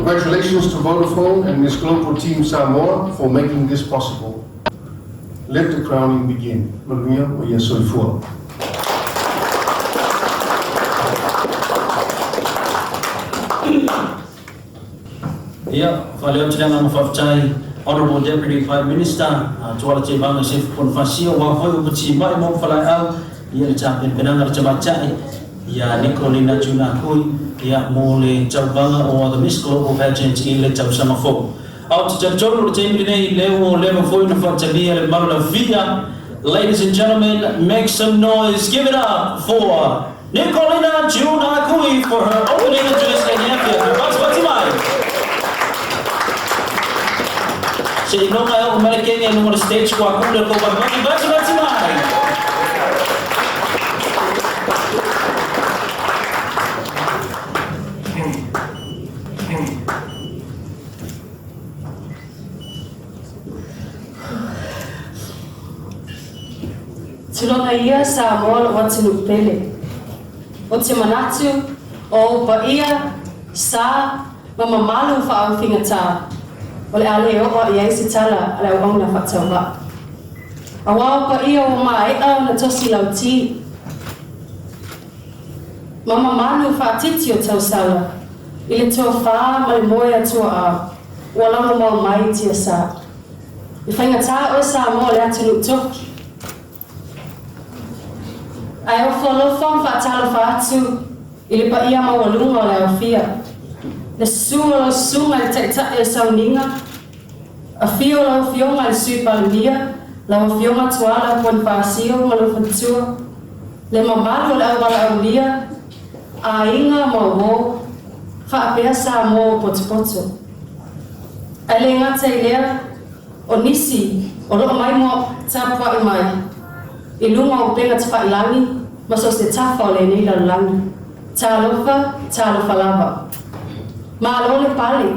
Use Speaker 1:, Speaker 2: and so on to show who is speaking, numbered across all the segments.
Speaker 1: Congratulations to Vodafone and Miss Global Team Samoa for making this possible. Let the crowning begin. Maluia o ia soifua.
Speaker 2: Valeu tiranga no whaftai, Honourable Deputy Prime Minister, tuala te banga se konfasio wa hoi o puti mai mo whalai au, ia le tāpen penanga Tama'ita'i, ia Vitolina Juna Kui, ia mo le taubanga o the Miss Global Pageant i le tausanga fo. Au te tautoro le teimri nei leo o leo foi na whatamia le marula via. Ladies and gentlemen, make some noise, give it up for Vitolina Juna Kui for her opening address in Nepia. What's mai? Se inonga o Amerikani no the stage ko ako ko ba bati mai.
Speaker 3: Tulonga ia Samoa o tunu pele. O te manatu o pa ia sa mamamalu fa finga ta. Ole ale o wa ia se tala ala o na fatsawa. Awa pa ia o mai au na tosi lauti. Mama manu fa titi o tau sala. Ile to fa mai moia to a. Wala mo mai tia sa. I fainga ta o sa mo le atu toki. Ai o folo fon fa tala fa atu. Ile pa ia ma walunga le o fia. Le suo sunga le taita e sauninga. A fio lau fionga le sui palamia. Lau fionga tuala pon fasio malu fatua. Le mamalu le au wala au lia. A inga ma wo. Fa apea sa mo potopoto. Ai le ngata i lea. O nisi. O loo mai mo tapua i mai. I lunga o penga te whailangi. Maso se tafa o le nei lalangi. Ta alofa lava. Malo le pale,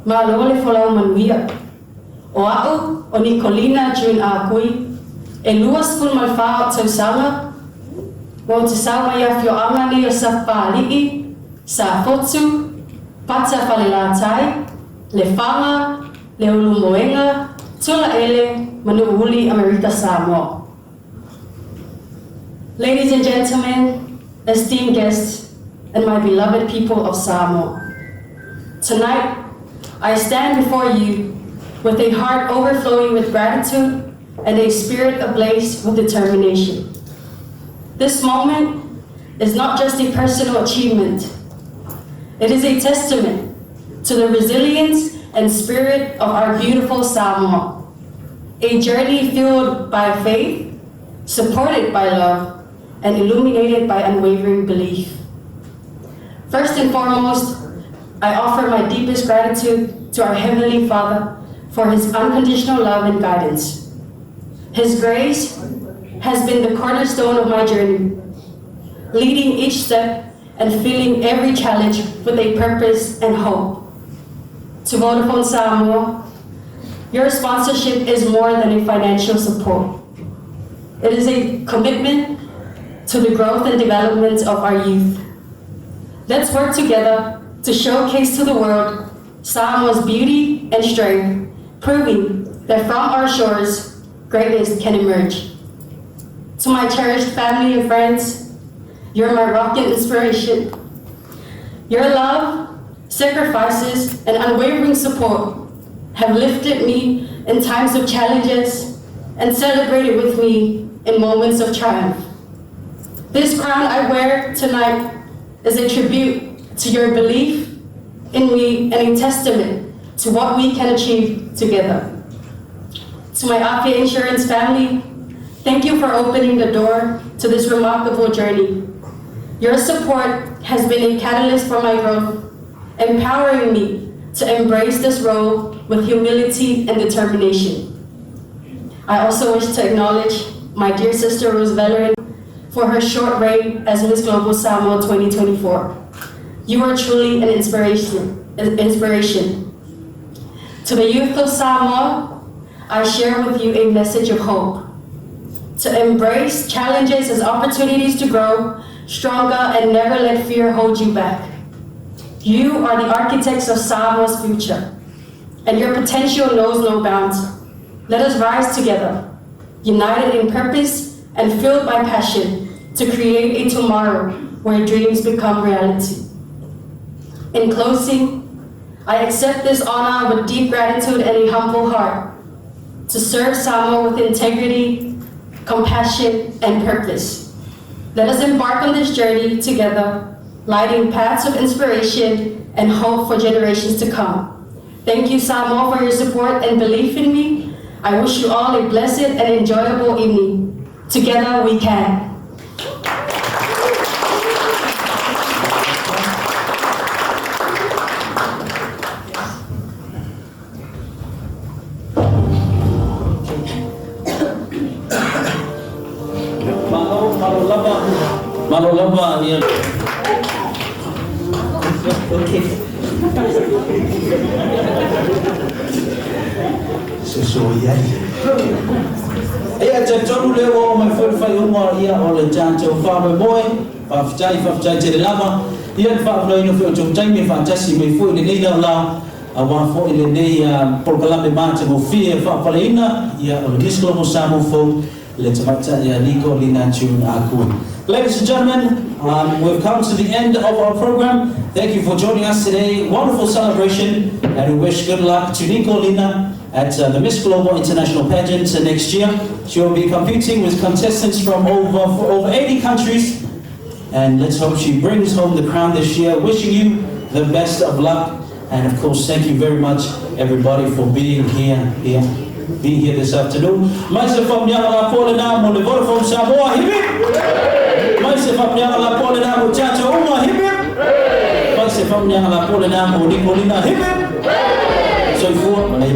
Speaker 3: malo le folau manuia. O au, o Vitolina Juna Kui, e luas kun malfaa o tausanga, o te sawa ia fio angani o sa Faapaleina, sa fotu, pata Faapaleina, le fanga, le ulumoenga, tula ele, manuuli Amerika Samoa. Ladies and gentlemen, esteemed guests, and my beloved people of Samoa. Tonight, I stand before you with a heart overflowing with gratitude and a spirit ablaze with determination. This moment is not just a personal achievement. It is a testament to the resilience and spirit of our beautiful Samoa. A journey fueled by faith, supported by love, and illuminated by unwavering belief. First and foremost, I offer my deepest gratitude to our Heavenly Father for His unconditional love and guidance. His grace has been the cornerstone of my journey, leading each step and filling every challenge with a purpose and hope. To Vodafone Samoa, your sponsorship is more than a financial support. It is a commitment to the growth and development of our youth. Let's work together to showcase to the world Samoa's beauty and strength, proving that from our shores, greatness can emerge. To my cherished family and friends, you're my rock and inspiration. Your love, sacrifices, and unwavering support have lifted me in times of challenges and celebrated with me in moments of triumph. This crown I wear tonight is a tribute to your belief in me and a testament to what we can achieve together. To my Apia Insurance family, thank you for opening the door to this remarkable journey. Your support has been a catalyst for my growth, empowering me to embrace this role with humility and determination. I also wish to acknowledge my dear sister Rose Veteran for her short reign as Miss Global Samoa 2024. You are truly an inspiration. To the youth of Samoa, I share with you a message of hope. To embrace challenges as opportunities to grow stronger and never let fear hold you back. You are the architects of Samoa's future, and your potential knows no bounds. Let us rise together, united in purpose and filled by passion to create a tomorrow where dreams become reality. In closing, I accept this honor with deep gratitude and a humble heart to serve Samoa with integrity, compassion, and purpose. Let us embark on this journey together, lighting paths of inspiration and hope for generations to come. Thank you, Samoa, for your support and belief in me. I wish you all a blessed and enjoyable evening. Together we can.
Speaker 2: Malolaba ya. Okay. Sesuai. Jangan lewo mai fai umar ia oleh jangan faham boy, faham jadi lama. Ia faham lain faham jomtai mi faham jasi mai fui ini lah. Awak fui ini program di mana cuma Faapaleina ia oleh Disclosure Samoa fo le Tama'ita'i ya Vitolina aku. Ladies and gentlemen, we've come to the end of our program. Thank you for joining us today. Wonderful celebration, and we wish good luck to Vitolina at the Miss Global International Pageant next year. She will be competing with contestants from over 80 countries, and let's hope she brings home the crown this year. Wishing you the best of luck, and of course, thank you very much, everybody, for being here this afternoon. Myself, Faapaleina, mo le Vodafone Samoa, Myself, Faapaleina, mo Chacha Uma, Myself, Faapaleina, mo Vitolina, So for my